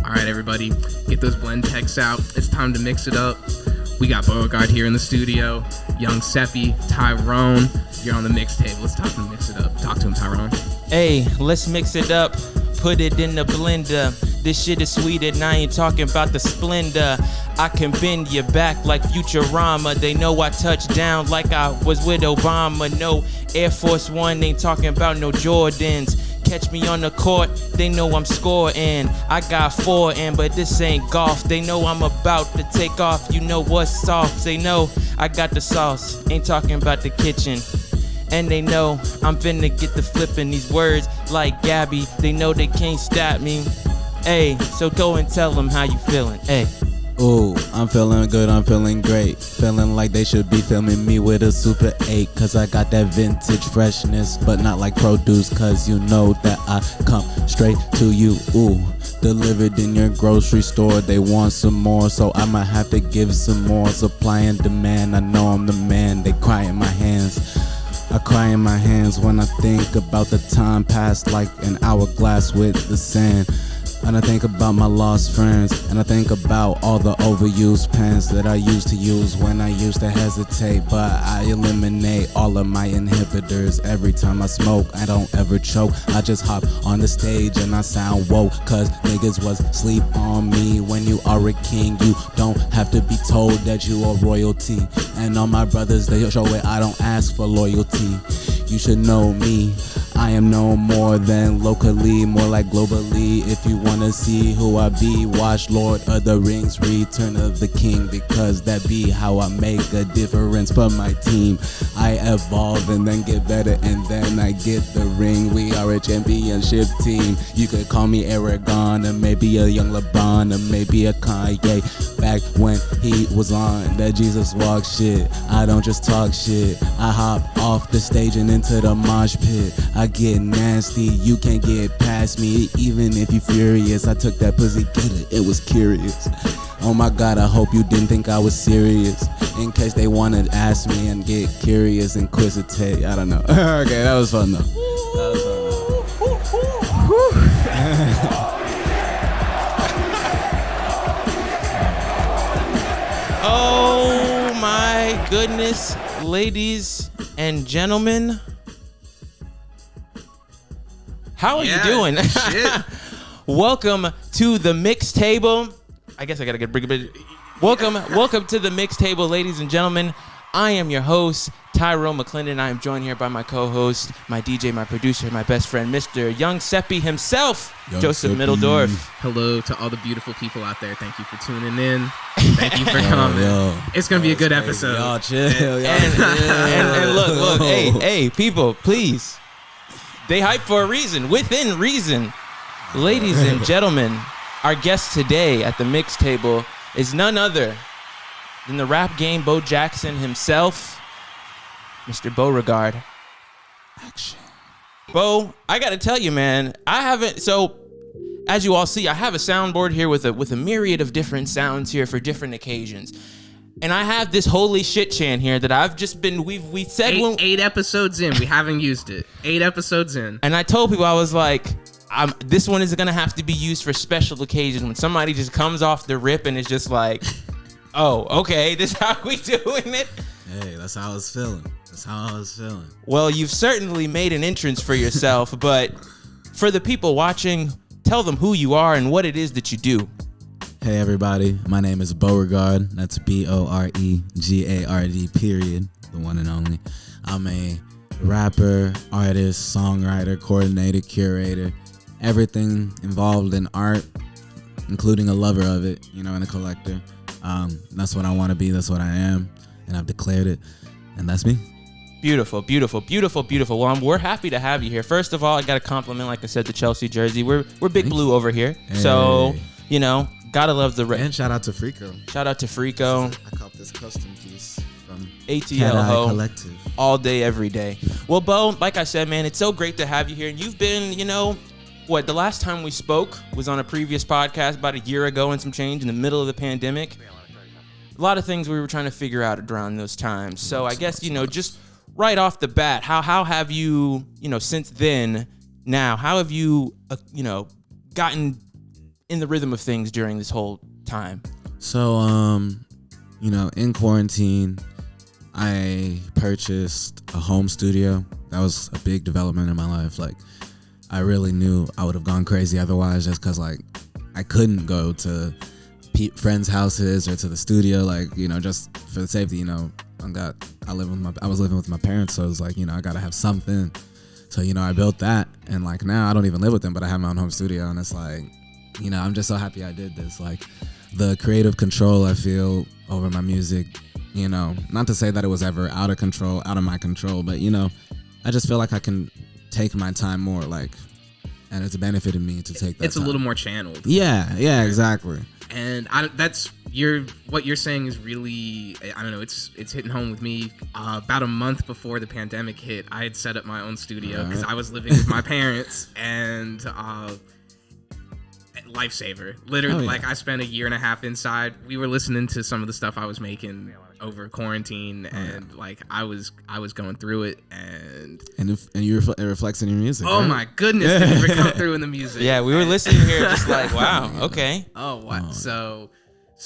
All right, everybody, get those blend techs out. It's time to mix it up. We got Boregard here in the studio. Young Seppi, Tyrone, you're on the mix table. It's time to mix it up. Talk to him, Tyrone. Hey, let's mix it up. Put it in the blender. This shit is sweet and I ain't talking about the splendor. I can bend your back like Futurama. They know I touched down like I was with Obama. No Air Force One, ain't talking about no Jordans. Catch me on the court, they know I'm scoring. I got 4 in, but this ain't golf. They know I'm about to take off. You know what's soft. They know I got the sauce. Ain't talking about the kitchen. And they know I'm finna get the flipping these words like Gabby. They know they can't stop me. Hey, so go and tell them how you feeling. Hey. Ooh, I'm feeling good, I'm feeling great. Feeling like they should be filming me with a Super 8. Cause I got that vintage freshness, but not like produce. Cause you know that I come straight to you. Ooh, delivered in your grocery store. They want some more, so I might have to give some more. Supply and demand, I know I'm the man. They cry in my hands. I cry in my hands when I think about the time passed like an hourglass with the sand. And I think about my lost friends, and I think about all the overused pens that I used to use when I used to hesitate. But I eliminate all of my inhibitors. Every time I smoke, I don't ever choke. I just hop on the stage and I sound woke. Cause niggas was sleep on me. When you are a king, you don't have to be told that you are royalty. And all my brothers, they show it, I don't ask for loyalty. You should know me. I am no more than locally, more like globally. If you wanna see who I be, watch Lord of the Rings, Return of the King. Because that be how I make a difference for my team. I evolve and then get better and then I get the ring. We are a championship team. You could call me Aragon or maybe a young LeBron or maybe a Kanye. Back when he was on that Jesus walk shit, I don't just talk shit. I hop off the stage and into the mosh pit. I get nasty, you can't get past me. Even if you furious, I took that pussy, get it, it was curious. Oh my God, I hope you didn't think I was serious. In case they wanna ask me and get curious, inquisitive, I don't know. Okay, that was fun though. That was fun though. Oh my goodness, ladies and gentlemen. How are you doing? Shit. Welcome to the mix table. I guess I gotta bring a bit. Welcome to the mix table, ladies and gentlemen. I am your host, Tyrone McClendon. I am joined here by my co-host, my DJ, my producer, my best friend, Mr. Young Seppi himself, Young Joseph Seppi. Middledorf. Hello to all the beautiful people out there. Thank you for tuning in. Thank you for coming. Yo. It's going to be a good episode. Y'all chill. And look, hey, people, please. They hype for a reason, within reason. Ladies and gentlemen, our guest today at the mix table is none other than the rap game Bo Jackson himself, Mr. Boregard. Action. Bo, I gotta tell you, man, as you all see, I have a soundboard here with a myriad of different sounds here for different occasions. And I have this holy shit chant here that I've just been, we said eight episodes in, we haven't used it. 8 episodes in. And I told people, I was like, this one is gonna have to be used for special occasions when somebody just comes off the rip and is just like, oh, okay, this is how we doing it? Hey, that's how I was feeling. Well, you've certainly made an entrance for yourself, but for the people watching, tell them who you are and what it is that you do. Hey everybody, my name is Boregard. That's Boregard, period, the one and only. I'm a rapper, artist, songwriter, coordinator, curator, everything involved in art, including a lover of it, and a collector. That's what I want to be, that's what I am, and I've declared it, and that's me. Beautiful, beautiful, beautiful, beautiful. Well, we're happy to have you here. First of all, I got to compliment, like I said, the Chelsea jersey. We're big blue over here, so, gotta love the And shout out to Frico. I caught this custom piece from ATL Collective. All day, every day. Well, Bo, like I said, man, it's so great to have you here. And you've been, the last time we spoke was on a previous podcast about a year ago and some change in the middle of the pandemic. A lot of things we were trying to figure out around those times. So I guess, just right off the bat, how have you, since then, now, how have you, gotten in the rhythm of things during this whole time? So, in quarantine, I purchased a home studio. That was a big development in my life. Like, I really knew I would have gone crazy otherwise, just because, like, I couldn't go to friends' houses or to the studio, like, just for the safety. I was living with my parents, so it was like, I gotta have something. So, I built that, and like now I don't even live with them, but I have my own home studio, and it's like, I'm just so happy I did this. Like, the creative control I feel over my music, not to say that it was ever out of my control, but I just feel like I can take my time more, like, and it's benefited me to take that It's time. a little more channeled. Yeah, exactly. And what you're saying is really, I don't know, it's hitting home with me. About a month before the pandemic hit, I had set up my own studio because I was living with my parents, and lifesaver. Literally, like, I spent a year and a half inside. We were listening to some of the stuff I was making over quarantine, and like I was going through it, and it reflects in your music. Oh, right? my goodness, did it come through in the music? Yeah, we were listening here just like, wow, okay. Oh, what? So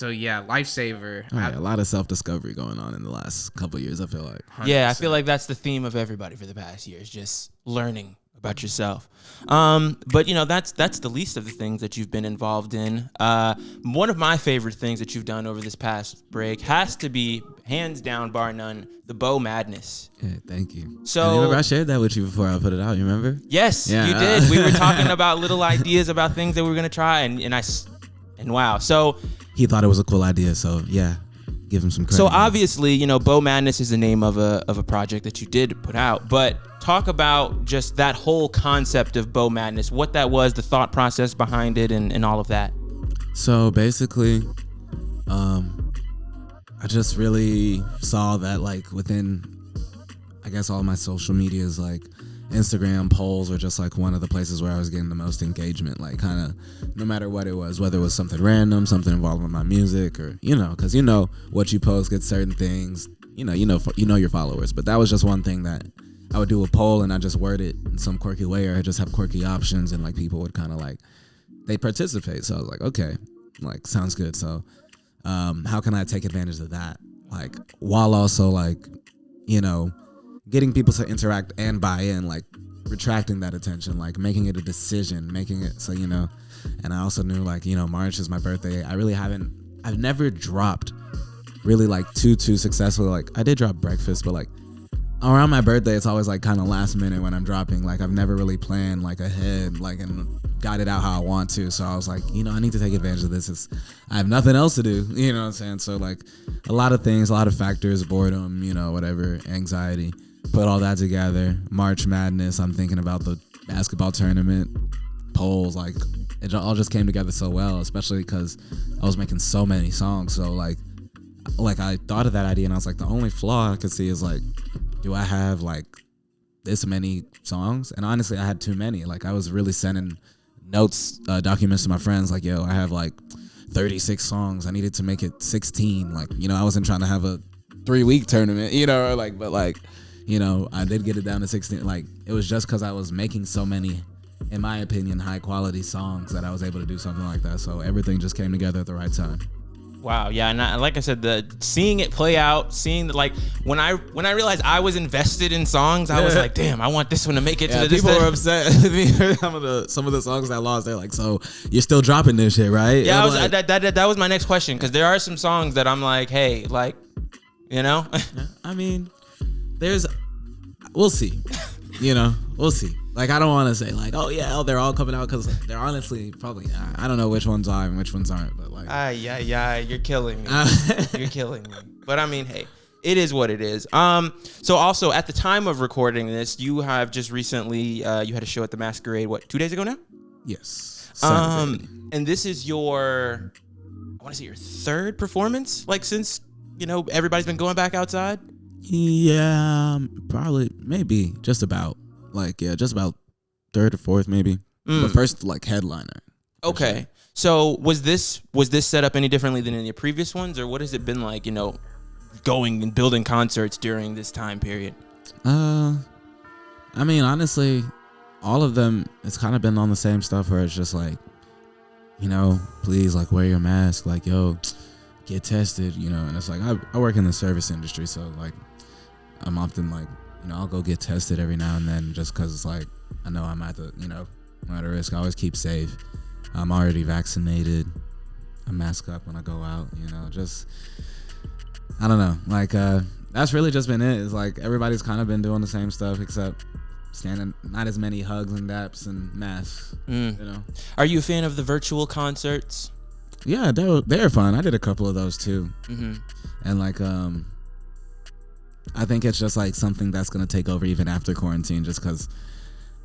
yeah, lifesaver. A lot of self-discovery going on in the last couple of years, I feel like. 100%. Yeah, I feel like that's the theme of everybody for the past years, just learning about yourself. But that's the least of the things that you've been involved in. One of my favorite things that you've done over this past break has to be, hands down, bar none, the Bow Madness. Yeah, thank you. So and remember, I shared that with you before I put it out. You remember? Yes, Yeah. you did. We were talking about little ideas about things that we were gonna try, and wow. So He thought it was a cool idea, so yeah, give him some credit. So obviously, Bow Madness is the name of a project that you did put out, but talk about just that whole concept of Bow Madness, what that was, the thought process behind it, and all of that. So basically, I just really saw that, like, within, I guess, all my social medias, like Instagram polls were just like one of the places where I was getting the most engagement, like, kind of no matter what it was, whether it was something random, something involved with my music, or because what you post gets certain things, you know your followers. But that was just one thing that I would do a poll and I just word it in some quirky way, or I just have quirky options, and like people would kind of like, they participate. So I was like, okay, like, sounds good. So how can I take advantage of that, like, while also, like, getting people to interact and buy in, like retracting that attention, like making it a decision, making it so, and I also knew, like, March is my birthday. I've never dropped really like too successful. Like, I did drop Breakfast, but like around my birthday, it's always like kind of last minute when I'm dropping. Like, I've never really planned like ahead, like, and got it out how I want to. So I was like, I need to take advantage of this. I have nothing else to do, you know what I'm saying? So like a lot of things, a lot of factors, boredom, whatever, anxiety. Put all that together, March Madness, I'm thinking about the basketball tournament, polls, like, it all just came together so well, especially because I was making so many songs. So like I thought of that idea, and I was like, the only flaw I could see is, like, do I have like this many songs? And honestly, I had too many. Like, I was really sending notes, documents to my friends, like, yo, I have like 36 songs. I needed to make it 16. Like, I wasn't trying to have a 3-week tournament, or like, but like, I did get it down to 16. Like, it was just because I was making so many, in my opinion, high quality songs that I was able to do something like that. So everything just came together at the right time. Wow, yeah, and like I said, seeing it play out, seeing that, like, when I realized I was invested in songs, I was like, damn, I want this one to make it to the. People were upset. some of the songs I lost, they're like, so you're still dropping this shit, right? Yeah, that was my next question, because there are some songs that I'm like, hey, like, I mean, we'll see. We'll see. Like, I don't want to say like, they're all coming out, because they're honestly probably, I don't know which ones are and which ones aren't, but like, you're killing me. You're killing me. But I mean, hey, it is what it is. So also at the time of recording this, you have just recently you had a show at the Masquerade, 2 days ago now? Yes. And this is your, I want to say, your third performance, like, since everybody's been going back outside. Yeah, probably, maybe, just about. Like, yeah, just about third or fourth, maybe. But first, like, headliner. Okay. Sure. So was this set up any differently than any previous ones, or what has it been like, going and building concerts during this time period? I mean, honestly, all of them, it's kind of been on the same stuff, where it's just like, you know, please, like, wear your mask. Like, yo, get tested, you know. And it's like, I work in the service industry, so, like, I'm often, like, you know, I'll go get tested every now and then just because it's like, I know I'm at the, you know, I'm at a risk. I always keep safe. I'm already vaccinated. I mask up when I go out, you know, just, I don't know. Like, that's really just been it. It's like everybody's kind of been doing the same stuff except standing, not as many hugs and daps and masks, you know. Are you a fan of the virtual concerts? Yeah, they're fun. I did a couple of those too. And like, I think it's just like something that's going to take over even after quarantine just because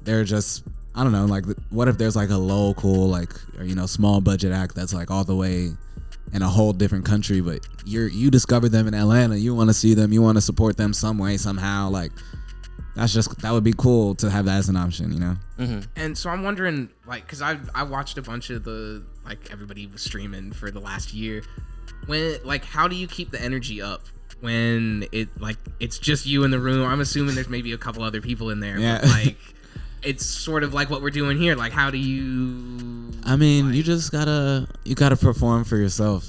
they're just, I don't know, like, what if there's like a local, like, or, you know, small budget act that's like all the way in a whole different country, but you discovered them in Atlanta, you want to see them, you want to support them some way, somehow, like, that would be cool to have that as an option, you know? And so I'm wondering, like, because I watched a bunch of the, like, everybody was streaming for the last year. When, like, how do you keep the energy up when it's just you in the room? I'm assuming there's maybe a couple other people in there, yeah. But, like, it's sort of like what we're doing here. Like, how do you... I mean, you just gotta perform for yourself.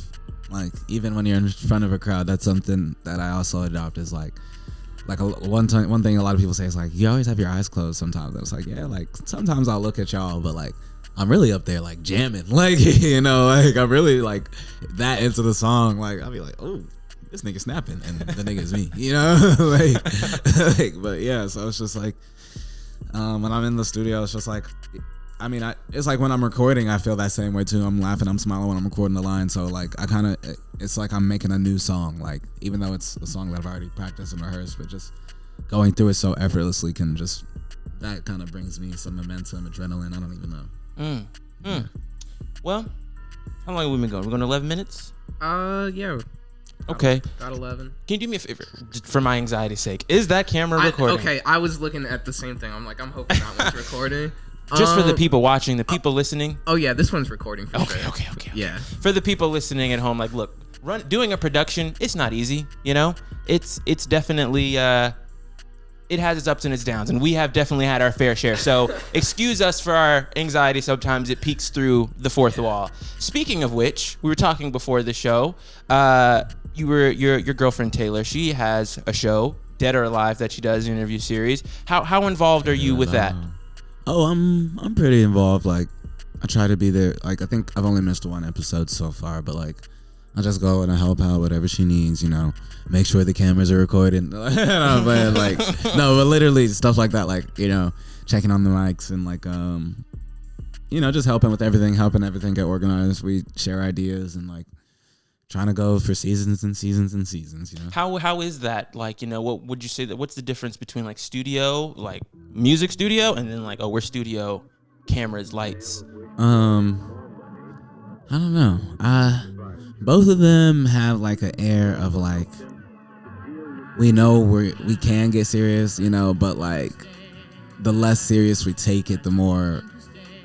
Like, even when you're in front of a crowd, that's something that I also adopt is like one thing a lot of people say is like, you always have your eyes closed sometimes. I was like, yeah, like sometimes I'll look at y'all, but like I'm really up there like jamming, like, you know, like I'm really like that into the song. Like I'll be like, oh, this nigga snapping, and the nigga is me, you know, like, but yeah. So it's just like, when I'm in the studio, it's just like, I mean, it's like when I'm recording, I feel that same way too. I'm laughing, I'm smiling when I'm recording the line. So like, it's like I'm making a new song. Like, even though it's a song that I've already practiced and rehearsed, but just going through it so effortlessly that kind of brings me some momentum, adrenaline. I don't even know. Yeah. Well, how long have we been going? We're going 11 minutes? Yeah. Okay. Got 11. Can you do me a favor, just for my anxiety's sake? Is that camera recording? Okay, I was looking at the same thing. I'm hoping that one's recording. Just for the people watching, the people listening. Oh yeah, this one's recording for sure. Okay. Yeah. For the people listening at home, like, look, doing a production, it's not easy. You know, it's definitely it has its ups and its downs, and we have definitely had our fair share. So excuse us for our anxiety. Sometimes it peeks through the fourth wall. Speaking of which, we were talking before the show. Your girlfriend Taylor, she has a show, Dead or Alive, that she does, an interview series. How involved are you with that? Oh, I'm pretty involved. Like, I try to be there. Like, I think I've only missed one episode so far, but like, I just go and I help out whatever she needs. You know, make sure the cameras are recording. But like, no, but literally stuff like that. Like, you know, checking on the mics and like, you know, just helping everything get organized. We share ideas and like trying to go for seasons and seasons and seasons, you know. How is that? Like, you know, what would you say that what's the difference between like studio, like music studio, and then like, oh, we're studio, cameras, lights? I don't know. Both of them have like an air of like, we know we can get serious, you know, but like the less serious we take it, the more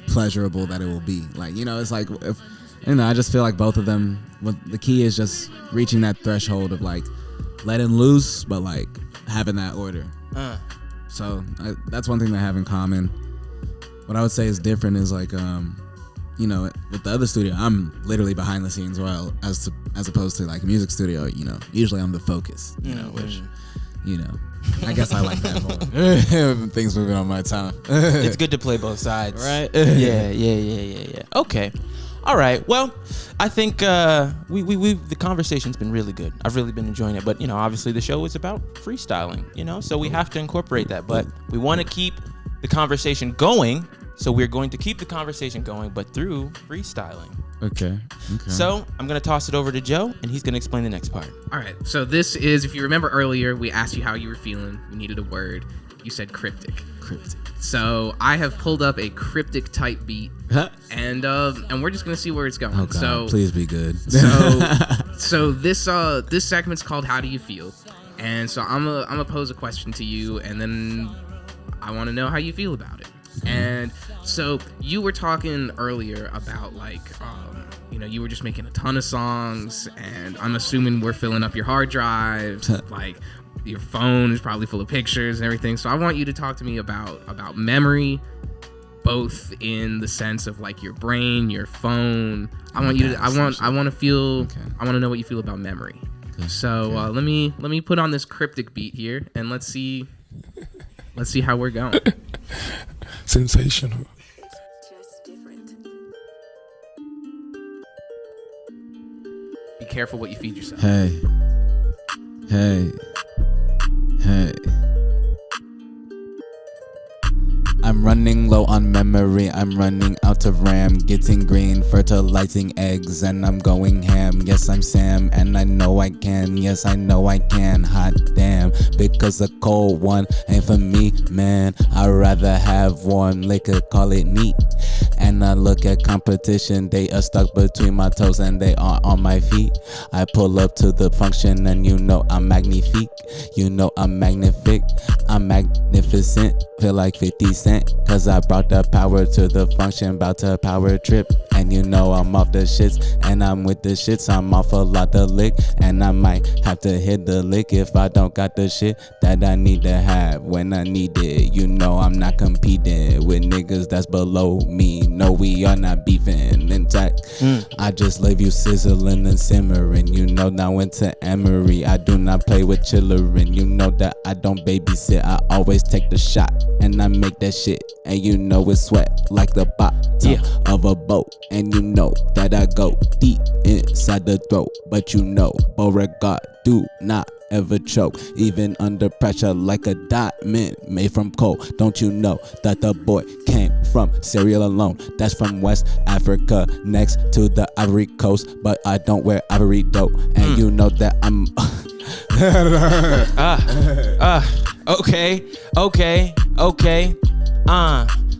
pleasurable that it will be. Like, you know, it's like, if, you know, I just feel like both of them, the key is just reaching that threshold of like letting loose, but like having that order. So that's one thing they have in common. What I would say is different is like, you know, with the other studio, I'm literally behind the scenes, well, as opposed to like music studio, you know, usually I'm the focus, you know, which, you know, I guess I like that more. Things moving on my time. It's good to play both sides, right? Yeah. Okay. All right. Well, I think the conversation's been really good. I've really been enjoying it. But, you know, obviously the show is about freestyling, you know, so we have to incorporate that. But we want to keep the conversation going. So we're going to keep the conversation going, but through freestyling. Okay. So I'm going to toss it over to Joe, and he's going to explain the next part. All right. So this is, if you remember earlier, we asked you how you were feeling. We needed a word. You said cryptic. So I have pulled up a cryptic type beat, and we're just gonna see where it's going. Oh God, so please be good. So this segment's called "How Do You Feel?" And so I'm gonna pose a question to you, and then I want to know how you feel about it. And so you were talking earlier about like, you know, you were just making a ton of songs, and I'm assuming we're filling up your hard drive, like. Your phone is probably full of pictures and everything. So I want you to talk to me about memory both in the sense of like your brain, your phone. I want you to. I want to feel. Okay. I want to know what you feel about memory. Okay. So let me put on this cryptic beat here, and let's see how we're going. Sensational. Be careful what you feed yourself. Hey. I'm running low on memory, I'm running out of RAM, getting green, fertilizing eggs, and I'm going ham. Yes, I'm Sam, and I know I can. Yes, I know I can. Hot damn, because a cold one ain't for me, man. I'd rather have warm liquor, call it neat. And I look at competition, they are stuck between my toes and they are on my feet. I pull up to the function and you know I'm magnifique. You know I'm magnific, I'm magnificent. Feel like 50 Cent, cause I brought the power to the function, bout to power trip. And you know I'm off the shits, and I'm with the shits. I'm off a lot of lick, and I might have to hit the lick if I don't got the shit that I need to have when I need it. You know I'm not competing with niggas that's below me. No, we are not beefing intact. I just leave you sizzling and simmering. You know now into Emery, I do not play with chillerin'. You know that I don't babysit, I always take the shot, and I make that shit. And you know it's sweat like the bottom of a boat. And you know that I go deep inside the throat. But you know Boregard do not ever choke, even under pressure, like a diamond made from coal. Don't you know that the boy came from cereal alone? That's from West Africa, next to the Ivory Coast. But I don't wear ivory dope, and you know that I'm Okay.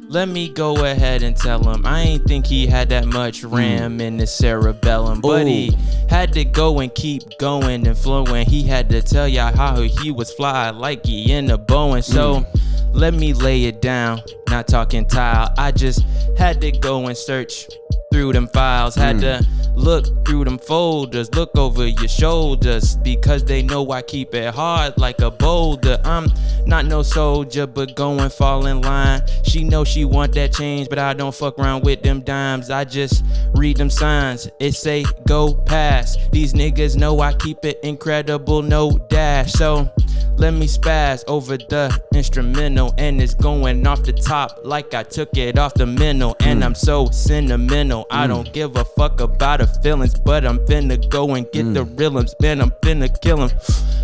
Let me go ahead and tell him I ain't think he had that much RAM in his cerebellum, but he had to go and keep going and flowing. He had to tell y'all how he was fly like he in a Boeing. So let me lay it down, not talking tile. I just had to go and search through them files, had to look through them folders, look over your shoulders, because they know I keep it hard like a boulder. I'm not no soldier, but go and fall in line. She know she want that change, but I don't fuck around with them dimes. I just read them signs, it say go past. These niggas know I keep it incredible, no dash. So let me spaz over the instrumental, and it's going off the top like I took it off the mental. And I'm so sentimental, I don't give a fuck about the feelings, but I'm finna go and get the rhythms. Man, I'm finna kill him.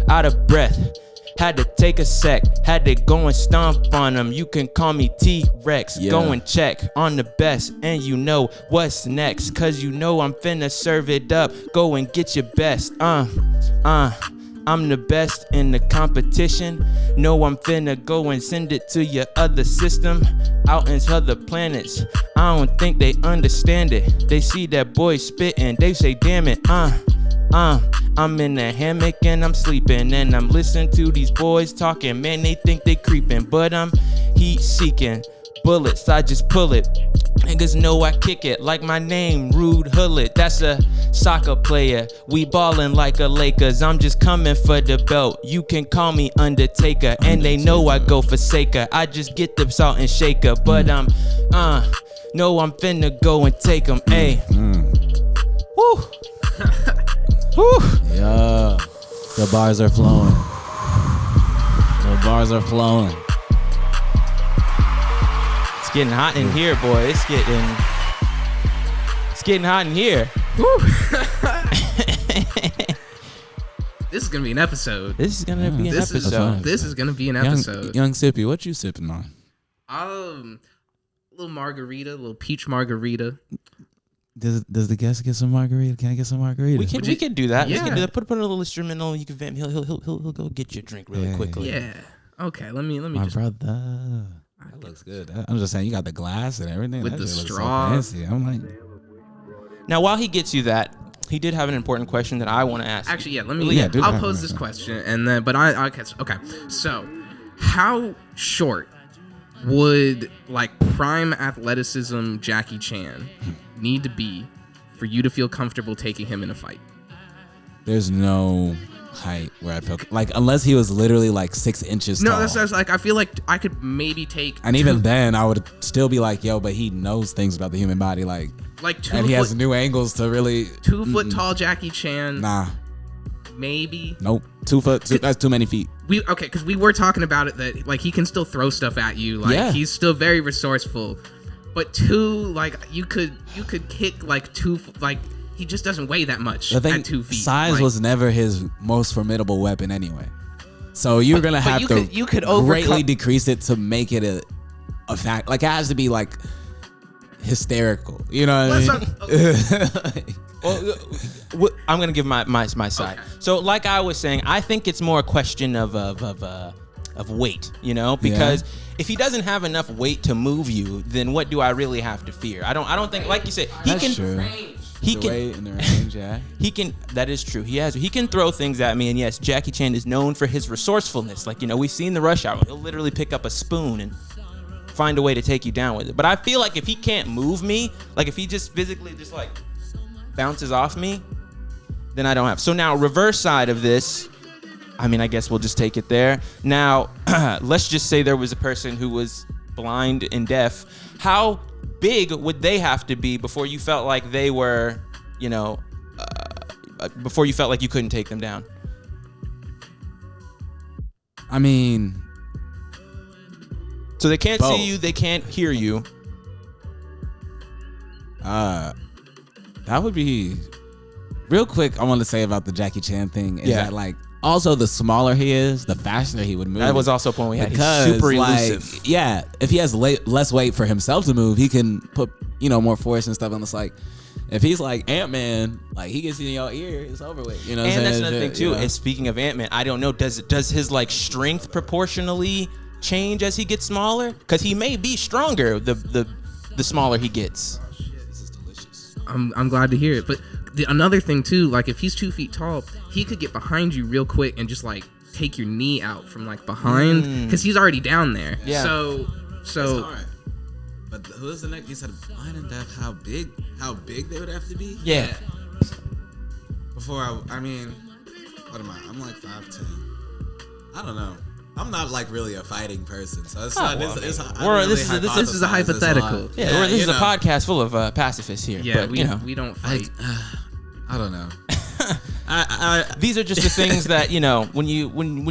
Out of breath, had to take a sec, had to go and stomp on him. You can call me T-Rex, go and check on the best, and you know what's next, cause you know I'm finna serve it up. Go and get your best, I'm the best in the competition. No, I'm finna go and send it to your other system, out into other planets. I don't think they understand it. They see that boy spitting, they say damn it, I'm in a hammock and I'm sleeping, and I'm listening to these boys talking. Man, they think they creeping, but I'm heat seeking. Bullets, I just pull it. Niggas know I kick it like my name, Rude Hullet. That's a soccer player. We ballin' like a Lakers. I'm just coming for the belt. You can call me Undertaker, and they know I go for Saker. I just get the salt and shaker, but no, I'm finna go and take them. Ayy. Woo. Woo. Yeah, the bars are flowing. The bars are flowing. It's getting hot in here, boy. It's getting hot in here. This is gonna be an episode. This is gonna be an episode. This is gonna be an episode. Young Sippy, what you sipping on? A little margarita, a little peach margarita. Does the guest get some margarita? Can I get some margarita? We can do that. Yeah. We can do that. Put a little instrumental. You can vamp. He'll go get your drink really quickly. Yeah. Okay. Let me My just. brother. That looks good. I'm just saying, you got the glass and everything With that the shit looks straw. So fancy. I'm like, Now, while he gets you that, he did have an important question that I want to ask. Actually, yeah. I'll pose this question, and then, but I guess okay. So, how short would like prime athleticism Jackie Chan need to be for you to feel comfortable taking him in a fight? there's no height where I feel like unless he was literally like 6 inches tall. No, that's like I feel like I could maybe take. And even then, I would still be like, yo, but he knows things about the human body, like 2 and he has new angles to really 2 foot tall Jackie Chan. Nah. Maybe. Nope. 2 foot. That's too many feet. Because we were talking about it that like he can still throw stuff at you. Like he's still very resourceful. But 2, like you could kick like 2, like he just doesn't weigh that much at 2 feet. Size like, was never his most formidable weapon anyway. So you're gonna have to greatly decrease it to make it a fact. Like it has to be like hysterical. You know what I mean? Well, I'm gonna give my side. Okay. So, like I was saying, I think it's more a question of weight, you know, because if he doesn't have enough weight to move you, then what do I really have to fear? I don't think, like you said, he That's can. True. He the can. Weight and the range, yeah. He can. That is true. He can throw things at me, and yes, Jackie Chan is known for his resourcefulness. Like, you know, we've seen the Rush Hour. He'll literally pick up a spoon and find a way to take you down with it. But I feel like if he can't move me, like if he just physically just like bounces off me, then I don't have. So now, reverse side of this, I mean, I guess we'll just take it there. Now, let's just say there was a person who was blind and deaf. How big would they have to be before you felt like they were, you know, before you felt like you couldn't take them down? I mean, so they can't see you, they can't hear you. That would be real quick. I want to say about the Jackie Chan thing is that like also the smaller he is, the faster he would move. That was also a point we had. He's super elusive. Like, yeah, if he has less weight for himself to move, he can put more force and stuff on. It's like if he's like Ant-Man, like he gets in your ear, it's over with. You know what I'm saying? And that's another thing too. Is speaking of Ant-Man, I don't know. Does his like strength proportionally change as he gets smaller? Because he may be stronger the smaller he gets. I'm glad to hear it. But another thing too, like if he's 2 feet tall, he could get behind you real quick and just like take your knee out from like behind because he's already down there. Yeah. So. It's hard. But who's the next? You said blind and deaf. How big they would have to be? Yeah. Before I mean, what am I? I'm like 5'10". I don't know. I'm not like really a fighting person, so it's not. This is a hypothetical. This is a podcast full of pacifists here. Yeah, but, we don't fight. I don't know. These are just the things that when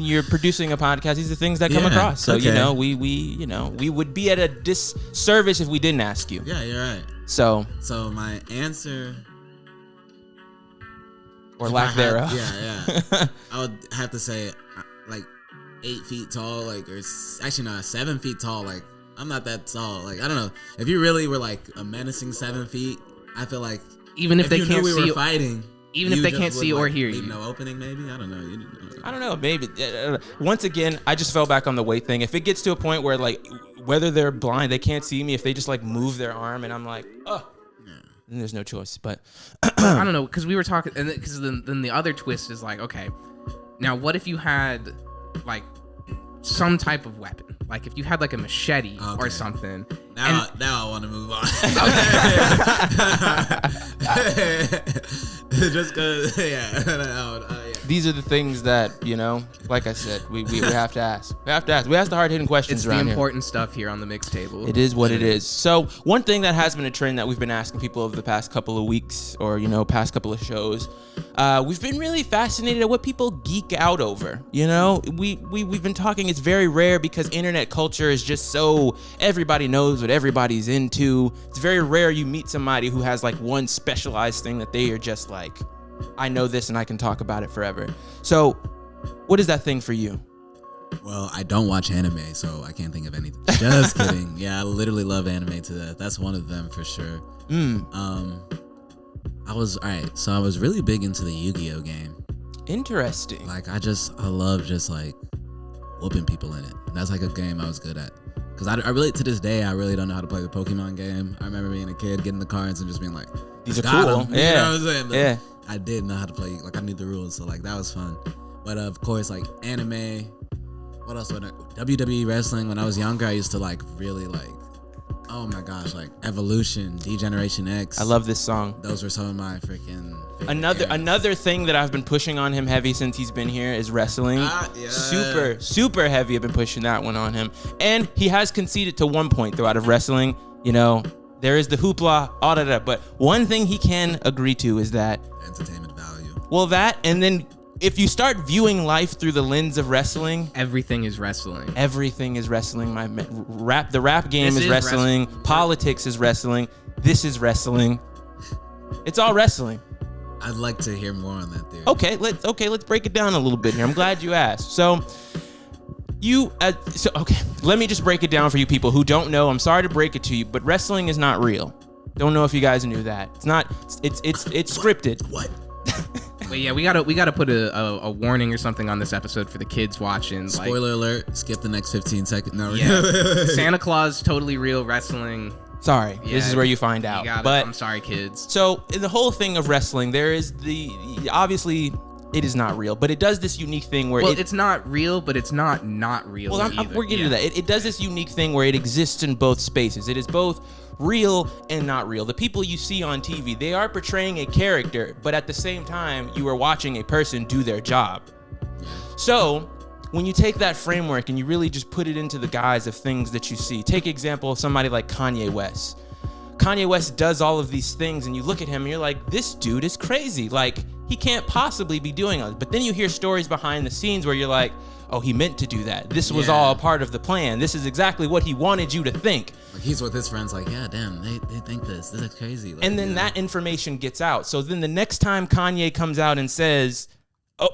you're producing a podcast. These are things that come across. So we would be at a disservice if we didn't ask you. Yeah, you're right. So my answer, or lack thereof. I would have to say like 8 feet tall, like, or actually no, 7 feet tall. Like I'm not that tall. Like I don't know. If you really were like a menacing 7 feet, I feel like even if they you can't knew we see were fighting. Even if they can't see or hear you. No opening, maybe? I don't know. I don't know. Maybe. Once again, I just fell back on the weight thing. If it gets to a point where, like, whether they're blind, they can't see me, if they just, like, move their arm and I'm like, oh, then there's no choice. But I don't know, because we were talking, and because then the other twist is like, okay, now what if you had, like, some type of weapon? Like if you had like a machete or something. Now I want to move on. Just cause, These are the things that, like I said, we have to ask. We have to ask. We ask the hard-hitting questions around here. It's the important stuff here on the mix table. It is what it is. So one thing that has been a trend that we've been asking people over the past couple of weeks or, past couple of shows, we've been really fascinated at what people geek out over. We've been talking, it's very rare because internet culture is just so, everybody knows what everybody's into. It's very rare you meet somebody who has like one specialized thing that they are just like, I know this and I can talk about it forever. So what is that thing for you? Well, I don't watch anime, so I can't think of anything. Just kidding. Yeah, I literally love anime to death. That's one of them for sure. I was really big into the Yu-Gi-Oh game. Interesting. Like I love just like whooping people in it. That's like a game I was good at. Because I really, to this day, I really don't know how to play the Pokemon game. I remember being a kid, getting the cards and just being like, these are cool. Yeah. You know what I'm saying? Yeah. I did know how to play, like I knew the rules, so like that was fun. But of course, like anime, what else? WWE wrestling. When I was younger, I used to like really like Oh my gosh, like Evolution, D-Generation X. I love this song. Those were some of my freaking favorite Another thing that I've been pushing on him heavy since he's been here is wrestling. Yeah. Super heavy. I've been pushing that one on him. And he has conceded to one point throughout of wrestling. You know, there is the hoopla, all that. But one thing he can agree to is that entertainment value. Well, that, and then if you start viewing life through the lens of wrestling, everything is wrestling. Everything is wrestling. The rap game is wrestling. wrestling. Politics is wrestling. This is wrestling. It's all wrestling. I'd like to hear more on that theory. Okay, let's break it down a little bit here. I'm glad you asked. So let me just break it down for you people who don't know. I'm sorry to break it to you, but wrestling is not real. Don't know if you guys knew that. It's not. It's scripted. What? Wait, yeah, we gotta put a warning or something on this episode for the kids watching. Spoiler alert! Skip the next 15 seconds. No, yeah, Santa Claus, totally real wrestling. Sorry, this is where you find out. But I'm sorry, kids. So in the whole thing of wrestling, there is obviously it is not real, but it does this unique thing where it's not real, but it's not real. Well, we're getting to that. It does this unique thing where it exists in both spaces. It is both real and not real. The people you see on TV, they are portraying a character, but at the same time, you are watching a person do their job. So when you take that framework and you really just put it into the guise of things that you see, take example of somebody like Kanye West. Kanye West does all of these things and you look at him and you're like, this dude is crazy. Like, he can't possibly be doing all this. But then you hear stories behind the scenes where you're like, oh, he meant to do that. This was all a part of the plan. This is exactly what he wanted you to think. Like, he's with his friends like, yeah, damn, they think this. This is crazy. Like, and then that information gets out. So then the next time Kanye comes out and says, oh,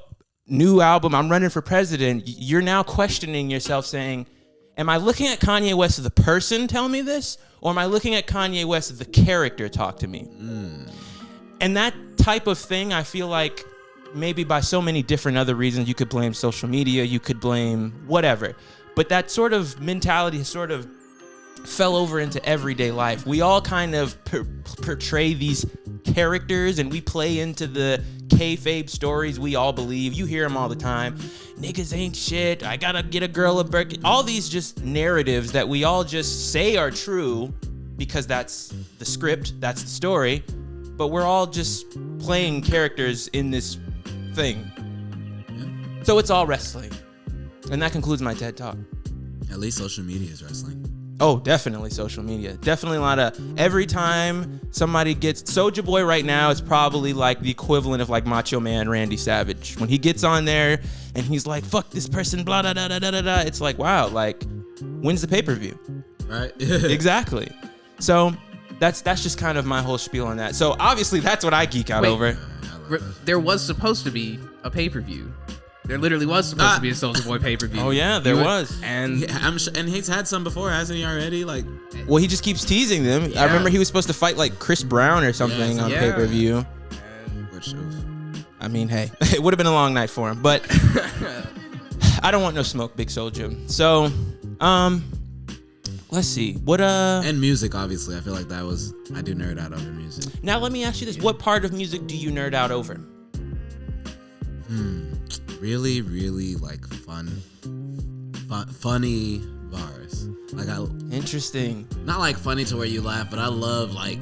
new album, I'm running for president, you're now questioning yourself saying, am I looking at Kanye West as the person tell me this? Or am I looking at Kanye West as the character talk to me? And that type of thing, I feel like maybe by so many different other reasons, you could blame social media, you could blame whatever. But that sort of mentality has sort of fell over into everyday life. We all kind of portray these characters and we play into the kayfabe stories we all believe. You hear them all the time. Niggas ain't shit. I gotta get a girl a Birkin. All these just narratives that we all just say are true because that's the script, that's the story. But we're all just playing characters in this thing. So it's all wrestling. And that concludes my TED Talk. At least social media is wrestling. Oh, definitely social media. Definitely a lot of, every time somebody gets, Soulja Boy right now is probably like the equivalent of like Macho Man Randy Savage. When he gets on there and he's like, fuck this person, blah, da, da, da, da, da, da. It's like, wow, like, when's the pay-per-view? Right. Exactly. So that's just kind of my whole spiel on that. So obviously that's what I geek out over. There was supposed to be a pay-per-view. There literally was supposed to be a Soulja Boy pay-per-view. Oh yeah, there was. And I'm sure, and he's had some before, hasn't he already? Like, well, he just keeps teasing them. Yeah. I remember he was supposed to fight like Chris Brown or something on pay-per-view. Which, I mean, hey, it would have been a long night for him, but I don't want no smoke, Big Soulja. So, let's see. What and music, obviously. I feel like I do nerd out over music. Now let me ask you this: what part of music do you nerd out over? Really, really like funny bars. Like Interesting. Not like funny to where you laugh, but I love like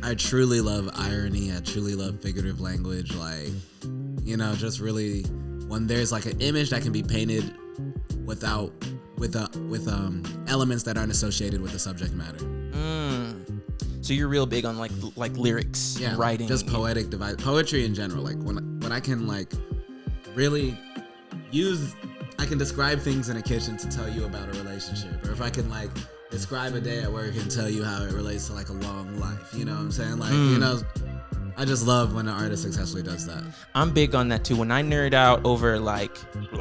I truly love irony. I truly love figurative language. Like, you know, just really when there's like an image that can be painted with elements that aren't associated with the subject matter. So you're real big on like lyrics, writing, just poetic device, poetry in general. Like when I can like really I can describe things in a kitchen to tell you about a relationship, or if I can like describe a day at work and tell you how it relates to like a long life. You know what I'm saying? Like, you know, I just love when an artist successfully does that. I'm big on that too. When I nerd out over like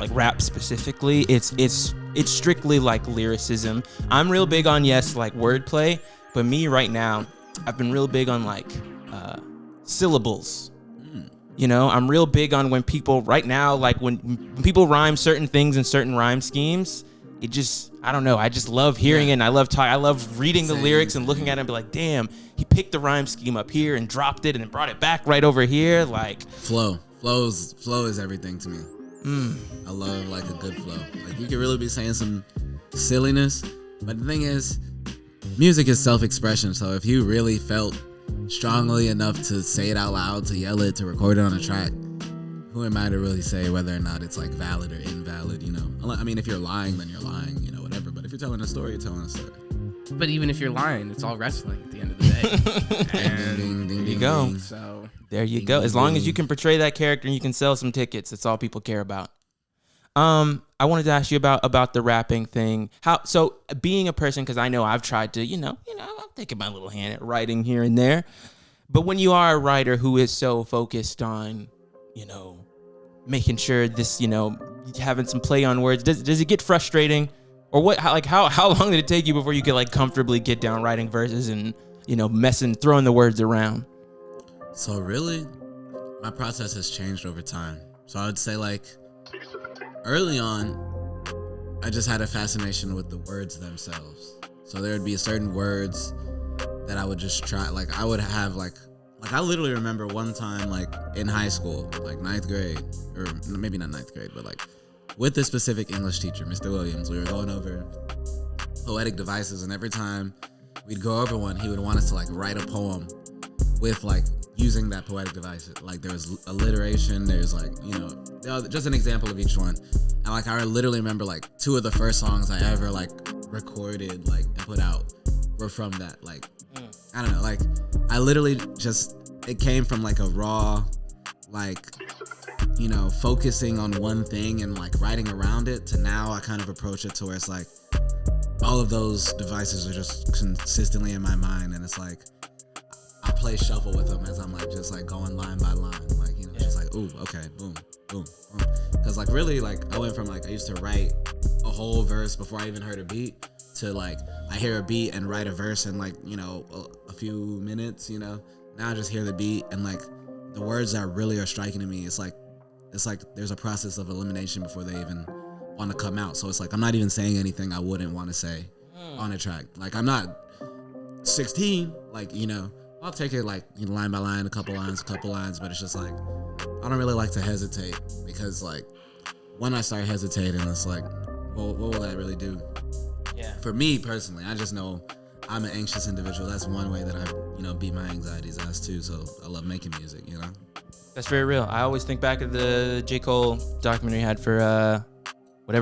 rap specifically, it's strictly like lyricism. I'm real big on like wordplay, but me right now, I've been real big on like syllables. You know, I'm real big on when people right now, like when people rhyme certain things in certain rhyme schemes, it just, I don't know. I just love hearing it. And I love reading the lyrics and looking at it and be like, damn, he picked the rhyme scheme up here and dropped it and then brought it back right over here. Like flow is everything to me. I love like a good flow. Like you could really be saying some silliness, but the thing is, music is self-expression. So if you really felt strongly enough to say it out loud, to yell it, to record it on a track, who am I to really say whether or not it's like valid or invalid, you know? I mean, if you're lying, then you're lying, you know, whatever. But if you're telling a story, you're telling a story. But even if you're lying, it's all wrestling at the end of the day. And Ding, ding, There you ding, go. ding. so There you go. As long as you can portray that character and you can sell some tickets, that's all people care about. I wanted to ask you about the rapping thing. So being a person, because I know I've tried to, I'm taking my little hand at writing here and there. But when you are a writer who is so focused on, making sure this, having some play on words, does it get frustrating? Or what? How long did it take you before you could like comfortably get down writing verses and throwing the words around? So really, my process has changed over time. So I would say like early on, I just had a fascination with the words themselves. So there would be certain words that I would just try. Like I would have like I literally remember one time like in high school, like ninth grade, or maybe not ninth grade, but like with this specific English teacher, Mr. Williams, we were going over poetic devices, and every time we'd go over one, he would want us to like write a poem with like using that poetic device. Like there was alliteration, there's like, just an example of each one. And like I literally remember like two of the first songs I ever like recorded like and put out were from that. Like I don't know, like I literally just, it came from like a raw like focusing on one thing and like writing around it, to now I kind of approach it to where it's like all of those devices are just consistently in my mind, and it's like I play shuffle with them as I'm like just like going line by line, like just like ooh, okay, boom, boom, boom. Because like really like I went from like I used to write a whole verse before I even heard a beat to like I hear a beat and write a verse in like a few minutes. Now I just hear the beat and like the words that really are striking to me, it's like there's a process of elimination before they even want to come out. So it's like I'm not even saying anything I wouldn't want to say on a track. Like I'm not 16, like I'll take it like line by line, a couple lines, but it's just like I don't really like to hesitate, because like when I start hesitating, it's like, well, what will that really do? Yeah. For me personally, I just know I'm an anxious individual. That's one way that I beat my anxieties as too. So I love making music. That's very real. I always think back of the J. Cole documentary he had for what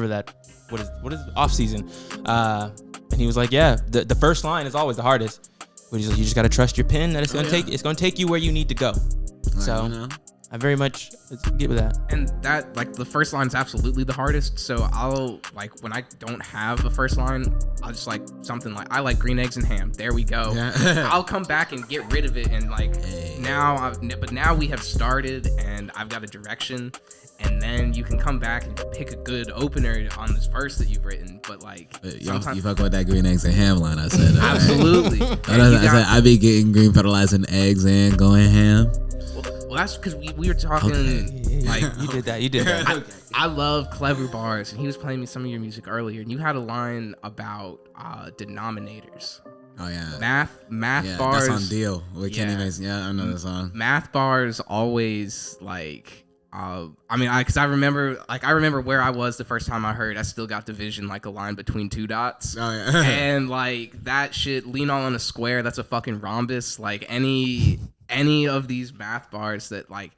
is off season, and he was like, yeah, the first line is always the hardest. But he's like, you just gotta trust your pen that it's gonna take you where you need to go. Like, so I very much get with that. And that, like, the first line is absolutely the hardest. So I'll, like, when I don't have a first line, I'll just, like, something like, I like green eggs and ham. There we go. Yeah. I'll come back and get rid of it. And, like, now we have started and I've got a direction. And then you can come back and pick a good opener on this verse that you've written. But, like, sometimes... You fuck with that green eggs and ham line I said. Absolutely. I said I be getting green fertilizing eggs and going ham. Well, that's because we were talking, like... You did that. I love clever bars, and he was playing me some of your music earlier, and you had a line about denominators. Oh, yeah. Math bars. That's on Deal. We can't even... Yeah, I know the song. Math bars always, like... because I remember where I was the first time I heard I still got division like a line between two dots. Oh, yeah. And, like, that shit, lean all on a square, that's a fucking rhombus. Like, any of these math bars that, like,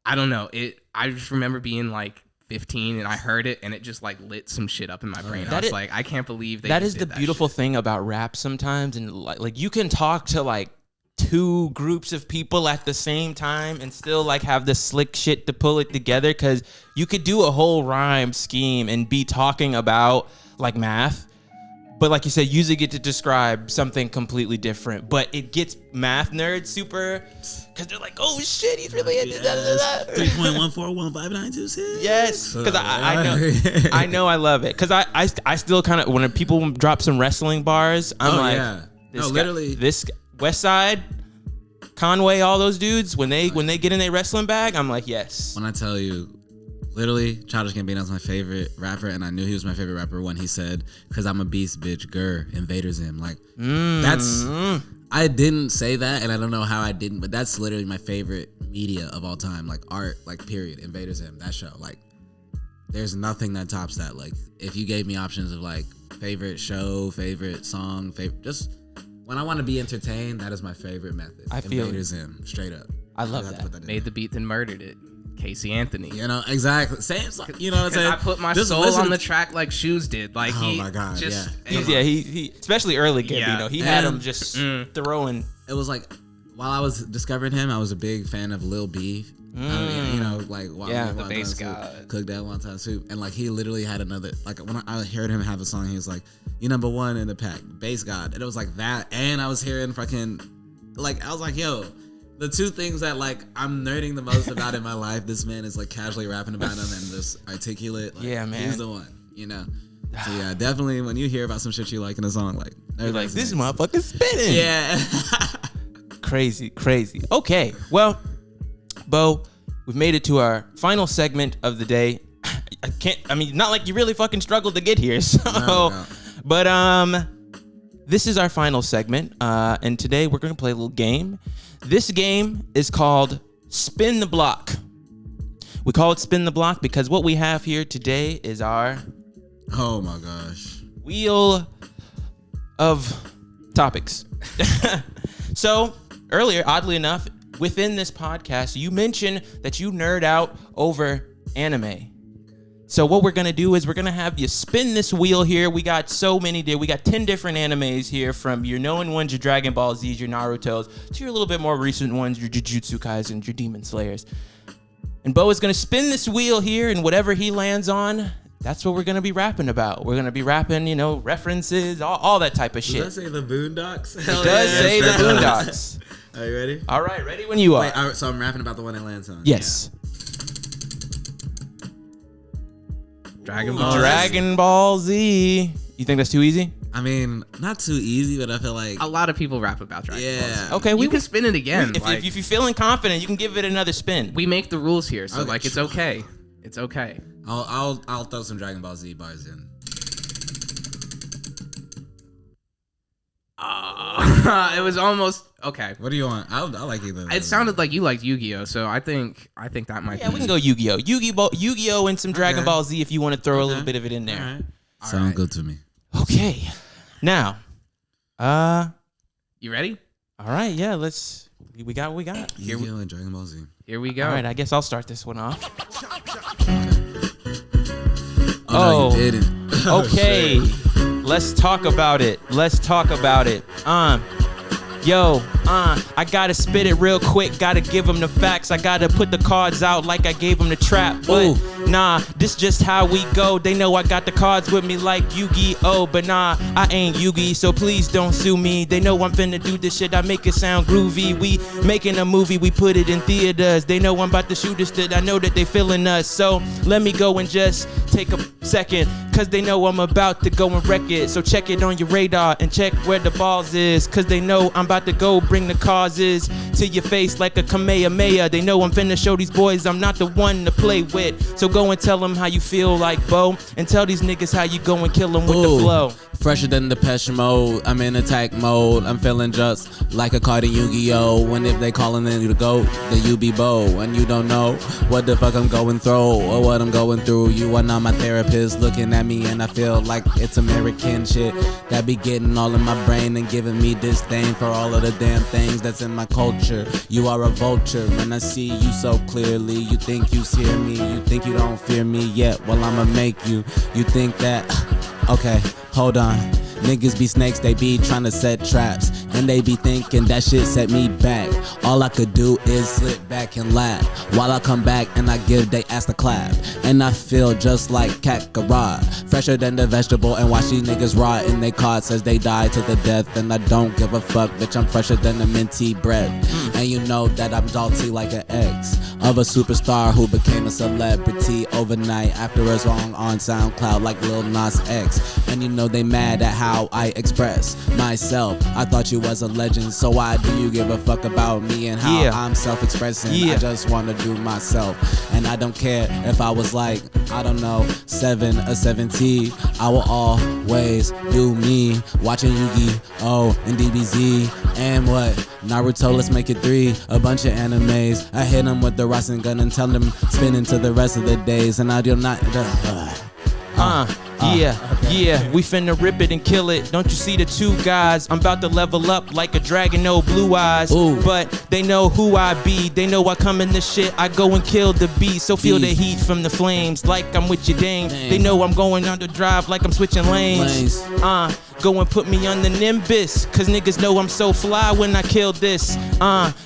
I don't know, I just remember being like 15 and I heard it and it just like lit some shit up in my brain. I was like, I can't believe that is the beautiful thing about rap sometimes. And like you can talk to like two groups of people at the same time and still like have the slick shit to pull it together, because you could do a whole rhyme scheme and be talking about like math, but like you said, using it to describe something completely different. But it gets math nerds super, because they're like, oh shit, he's really into that. 3.1415926. Yes, because I know I love it, because I still kind of, when people drop some wrestling bars, I'm this West Side, Conway, all those dudes, when they get in their wrestling bag, I'm like, yes. When I tell you, literally, Childish Gambino's my favorite rapper, and I knew he was my favorite rapper when he said, "Cause I'm a beast, bitch, grr, invaders him." Like, that's, I didn't say that, and I don't know how I didn't, but that's literally my favorite media of all time, like art, like period, invaders him, that show. Like, there's nothing that tops that. Like, if you gave me options of like favorite show, favorite song, just when I want to be entertained, that is my favorite method. I feel Invader Zim, straight up. I love that. Made the beat, then murdered it. Casey Anthony. You know, exactly. Same song. You know what I'm saying? I put my soul on the track like Shoes did. Like my God, He especially early Gambino, he had him just throwing. It was like, while I was discovering him, I was a big fan of Lil B. You know, like the bass god. Cook that one time soup, and like he literally had another. Like when I heard him have a song, he was like, "You number one in the pack, bass god," and it was like that. And I was hearing fucking, like I was like, "Yo." The two things that like I'm nerding the most about in my life, this man is like casually rapping about them and just articulate. Like, yeah, man. He's the one, you know. So yeah, definitely when you hear about some shit you like in a song, like you're like, this motherfucker's spitting. Yeah. Crazy. Okay, well, Bo, we've made it to our final segment of the day. I mean, not like you really fucking struggled to get here. So, no. But this is our final segment, and today we're gonna play a little game. This game is called Spin the Block. We call it Spin the Block because what we have here today is our oh my gosh, wheel of topics. So earlier, oddly enough, within this podcast, you mentioned that you nerd out over anime. So what we're going to do is we're going to have you spin this wheel here. We got so many. We got 10 different animes here, from your known ones, your Dragon Ball Z's, your Naruto's, to your little bit more recent ones, your Jujutsu Kaisen, your Demon Slayers. And Bo is going to spin this wheel here, and whatever he lands on, that's what we're going to be rapping about. We're going to be rapping, references, all that type of shit. Does that say the Boondocks? It does say the Boondocks. Are you ready? All right, ready when you are. Wait, so I'm rapping about the one that lands on? Yes. Yeah. Dragon Ball Z. You think that's too easy? I mean, not too easy, but I feel like a lot of people rap about Dragon Ball Z. Okay, we can spin it again. If you're feeling confident, you can give it another spin. We make the rules here, so okay. it's okay. It's okay. I'll throw some Dragon Ball Z bars in. Ah. It was almost okay. What do you want? I like either. It sounded like you liked Yu-Gi-Oh, so I think that might. Yeah, we can go Yu-Gi-Oh, Yu-Gi-Oh, and some Dragon Ball Z if you want to throw a little bit of it in there. All right. Sound good to me. Okay, now, you ready? All right, yeah. We got what we got. Yu-Gi-Oh and Dragon Ball Z. Here we go. All right, I guess I'll start this one off. Oh, no, you didn't. Okay. Let's talk about it. I gotta spit it real quick. Gotta give them the facts. I gotta put the cards out like I gave them the trap. But nah, this just how we go. They know I got the cards with me like Yu-Gi-Oh. But nah, I ain't Yugi, so please don't sue me. They know I'm finna do this shit. I make it sound groovy. We making a movie, we put it in theaters. They know I'm about to shoot this shit. I know that they feeling us. So let me go and just take a second, cause they know I'm about to go and wreck it. So check it on your radar and check where the balls is, cause they know I'm about to go bring the causes to your face like a Kamehameha. They know I'm finna show these boys I'm not the one to play with. So go and tell them how you feel like Bo, and tell these niggas how you go and kill them with the flow. Fresher than Depeche Mode, I'm in attack mode. I'm feeling just like a card in Yu-Gi-Oh. When if they calling in you to go, then you be Bo. And you don't know what the fuck I'm going through or what I'm going through. You are not my therapist looking at me, and I feel like it's American shit that be getting all in my brain and giving me disdain for all of the damn things that's in my culture. You are a vulture when I see you so clearly. You think you hear me, you think you don't fear me yet. Well, I'ma make you. You think that, okay, hold on. Niggas be snakes, they be trying to set traps, and they be thinking that shit set me back. All I could do is sit back and laugh while I come back and I give they ass the clap. And I feel just like Kakarot, fresher than the vegetable, and watch these niggas rot in they cards as they die to the death. And I don't give a fuck, bitch, I'm fresher than a minty breath. And you know that I'm salty like an ex of a superstar who became a celebrity overnight after a song on SoundCloud like Lil Nas X. And you know they mad at how I express myself. I thought you was a legend, so why do you give a fuck about me and how I'm self-expressing? I just want to do myself, and I don't care if I was like, I don't know, 7 or 17. I will always do me. Watching Yu-Gi-Oh and DBZ and what? Naruto, let's make it 3. A bunch of animes. I hit them with the Rasengan and tell them spin into the rest of the days, and I do not. Yeah, we finna rip it and kill it. Don't you see the two guys? I'm about to level up like a dragon, no blue eyes. Ooh. But they know who I be. They know I come in this shit. I go and kill the beast. So feel the heat from the flames like I'm with your dame. They know I'm going on the drive like I'm switching lanes. Go and put me on the Nimbus, cause niggas know I'm so fly when I kill this.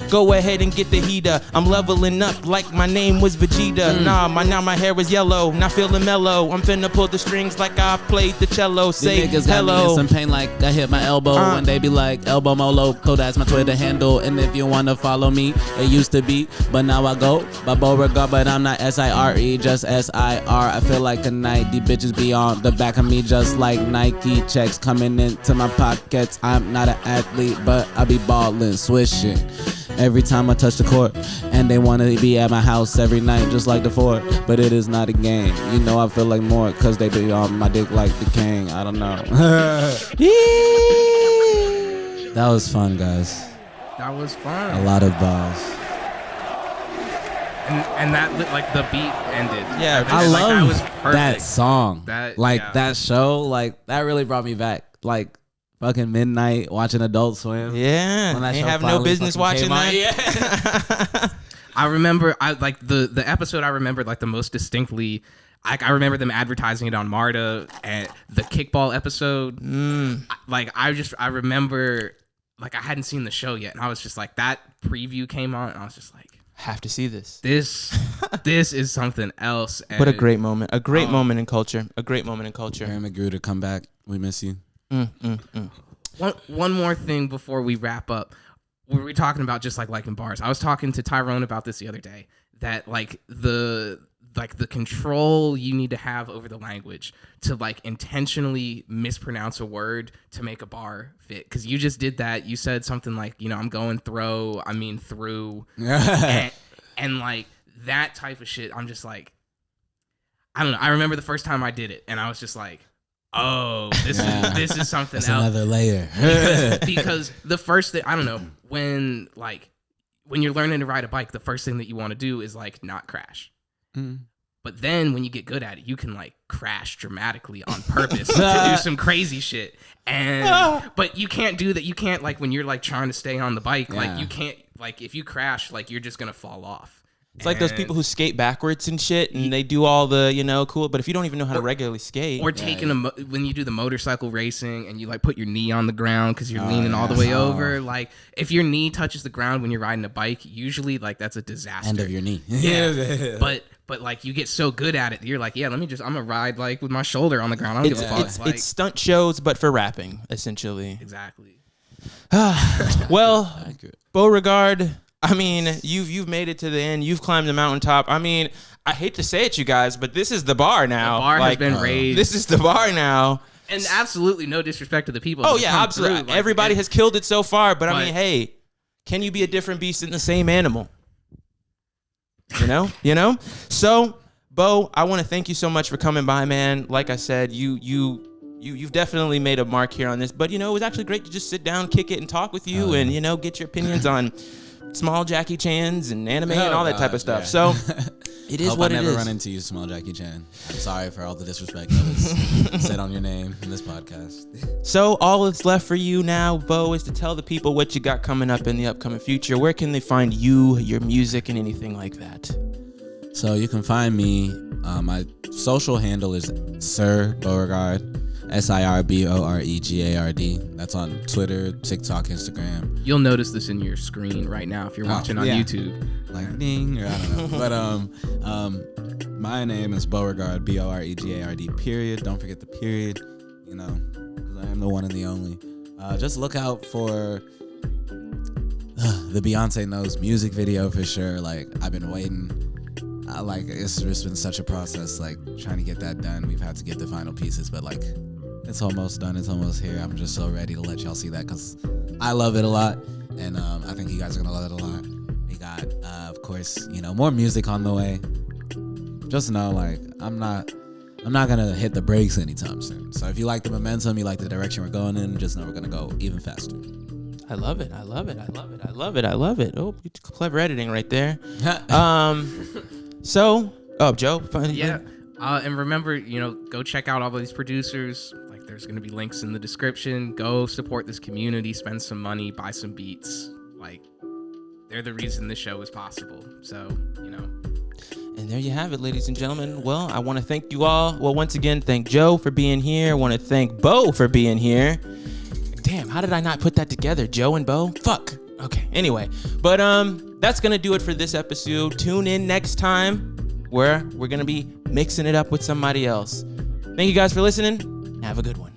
Go ahead and get the heater. I'm leveling up like my name was Vegeta. Now my hair is yellow, not feeling mellow. I'm finna pull the strings like I played the cello. Say These niggas got me in hello. some pain like I hit my elbow. When they be like, elbow molo, that's my Twitter handle. And if you wanna follow me, it used to be, but now I go by Boregard, but I'm not S-I-R-E, just S-I-R. I feel like a night, these bitches be on the back of me just like Nike checks coming into my pockets. I'm not an athlete, but I be ballin', swishing every time I touch the court. And they wanna be at my house every night just like the fort. But it is not a game, you know I feel like more, cause they be on my dick like the king. I don't know. That was fun, guys. That was fun. A lot of bars. And that like the beat ended. Yeah, I like, love that was perfect. that song. Yeah. That show, like that really brought me back. Like fucking midnight watching Adult Swim. Yeah, When that ain't show have no finally business fucking watching came that. out. Yeah. I remember the episode I remembered like the most distinctly. I remember them advertising it on MARTA, and the kickball episode. I remember like I hadn't seen the show yet, and I was just like, that preview came on, and I was just like, Have to see this. This is something else. And what a great moment. A great moment in culture. A great moment in culture. Aaron McGrew to come back. We miss you. One more thing before we wrap up. We were talking about just like liking bars. I was talking to Tyrone about this the other day, that like the control you need to have over the language to like intentionally mispronounce a word to make a bar fit. Cause you just did that. You said something like, I'm going through. And like that type of shit. I'm just like, I don't know. I remember the first time I did it and I was just like, oh, this is something That's else. another layer. Because the first thing, I don't know, when you're learning to ride a bike, the first thing that you want to do is like not crash. But then when you get good at it, you can like crash dramatically on purpose to do some crazy shit. But you can't do that. You can't, like, when you're like trying to stay on the bike, like you can't, like, if you crash, like you're just gonna fall off. It's like those people who skate backwards and shit, and they do all the, cool. But if you don't even know how to regularly skate, or taking when you do the motorcycle racing and you like put your knee on the ground because you're leaning all the way over, like if your knee touches the ground when you're riding a bike, usually like that's a disaster. End of your knee. Yeah. But like you get so good at it, you're like, I'm gonna ride like with my shoulder on the ground. I don't give a fuck. It's stunt shows, but for rapping, essentially. Exactly. Well, Boregard, I mean, you've made it to the end. You've climbed the mountaintop. I mean, I hate to say it, you guys, but this is the bar now. The bar has been raised. This is the bar now. And absolutely no disrespect to the people. Oh yeah, absolutely. Like, everybody has killed it so far, but I mean, hey, can you be a different beast in the same animal? You know. So, Bo, I want to thank you so much for coming by, man. Like I said, you've definitely made a mark here on this, but it was actually great to just sit down, kick it, and talk with you, and get your opinions on small Jackie Chans and anime and all that type of stuff. Yeah. So it is what it is. I never run into you, small Jackie Chan. I'm sorry for all the disrespect that was said on your name in this podcast. So all that's left for you now, Bo, is to tell the people what you got coming up in the upcoming future. Where can they find you, your music, and anything like that? So you can find me. My social handle is sirboregard. SIRBOREGARD. That's on Twitter, TikTok, Instagram. You'll notice this in your screen right now if you're watching on YouTube. Like ding, or I don't know. But my name is Boregard, BOREGARD. Period. Don't forget the period. Because I am the one and the only. Just look out for the Beyonce Knows music video for sure. Like I've been waiting. It's just been such a process, like trying to get that done. We've had to get the final pieces, but like it's almost done. It's almost here. I'm just so ready to let y'all see that because I love it a lot, and I think you guys are gonna love it a lot. We got, of course, more music on the way. Just know, like I'm not gonna hit the brakes anytime soon. So if you like the momentum, you like the direction we're going in, just know we're gonna go even faster. I love it. Oh, clever editing right there. So, Joe. Yeah. And remember, go check out all these producers. Like, there's going to be links in the description. Go support this community, spend some money, buy some beats. Like, they're the reason this show is possible. So, And there you have it, ladies and gentlemen. Well, I want to thank you all. Well, once again, thank Joe for being here. I want to thank Bo for being here. Damn, how did I not put that together? Joe and Bo? Fuck. Okay, anyway. But that's going to do it for this episode. Tune in next time where we're going to be mixing it up with somebody else. Thank you guys for listening. Have a good one.